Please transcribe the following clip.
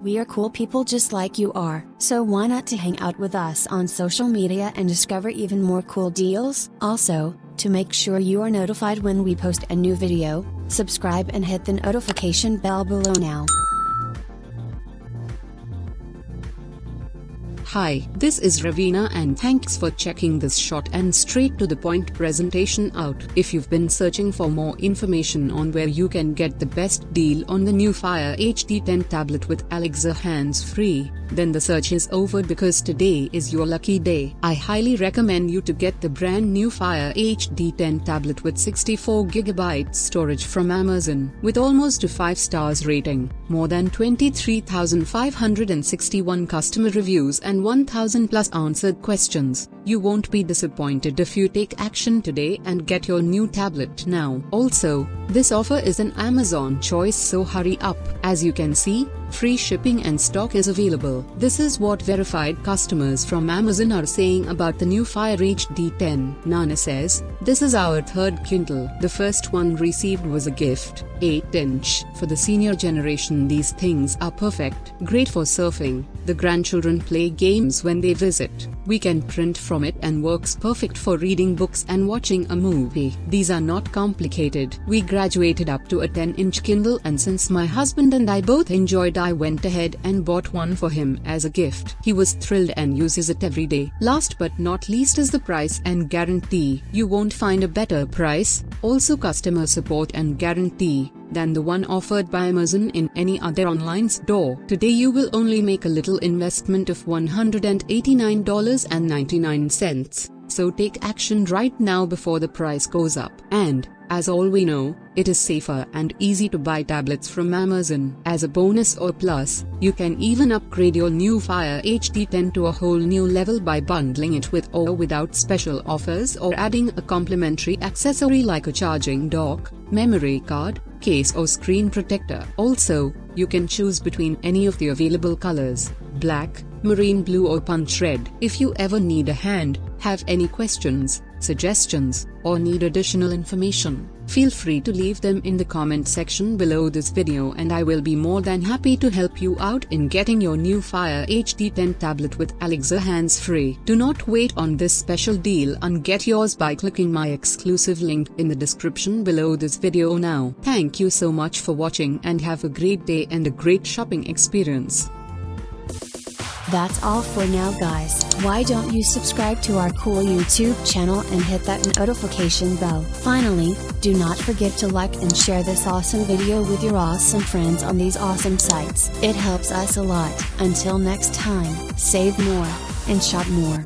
We are cool people just like you are, so why not to hang out with us on social media and discover even more cool deals? Also, to make sure you are notified when we post a new video, subscribe and hit the notification bell below now. Hi, this is Ravina and thanks for checking this short and straight to the point presentation out. If you've been searching for more information on where you can get the best deal on the new Fire HD 10 tablet with Alexa hands-free, then the search is over because today is your lucky day. I highly recommend you to get the brand new Fire HD 10 tablet with 64GB storage from Amazon, with almost a 5 stars rating, more than 23,561 customer reviews and 1,000 plus answered questions. You won't be disappointed if you take action today and get your new tablet now. Also, this offer is an Amazon choice, so hurry up. As you can see, free shipping and stock is available. This is what verified customers from Amazon are saying about the new Fire HD 10. Nana says, "This is our third Kindle. The first one received was a gift, 8-inch. For the senior generation, these things are perfect. Great for surfing. The grandchildren play games when they visit. We can print from it and works perfect for reading books and watching a movie. These are not complicated. We graduated up to a 10-inch Kindle, and since my husband and I both enjoyed, I went ahead and bought one for him as a gift. He was thrilled and uses it every day." Last but not least is the price and guarantee. You won't find a better price, also customer support and guarantee, than the one offered by Amazon in any other online store. Today you will only make a little investment of $189.99. So take action right now before the price goes up. And, as all we know, it is safer and easy to buy tablets from Amazon. As a bonus or plus, you can even upgrade your new Fire HD 10 to a whole new level by bundling it with or without special offers or adding a complimentary accessory like a charging dock, memory card, case or screen protector. Also, you can choose between any of the available colors: black, marine blue or punch red. If you ever need a hand, have any questions, suggestions, or need additional information, feel free to leave them in the comment section below this video and I will be more than happy to help you out in getting your new Fire HD 10 tablet with Alexa hands-free. Do not wait on this special deal and get yours by clicking my exclusive link in the description below this video now. Thank you so much for watching and have a great day and a great shopping experience. That's all for now, guys. Why don't you subscribe to our cool YouTube channel and hit that notification bell? Finally, do not forget to like and share this awesome video with your awesome friends on these awesome sites. It helps us a lot. Until next time, save more and shop more.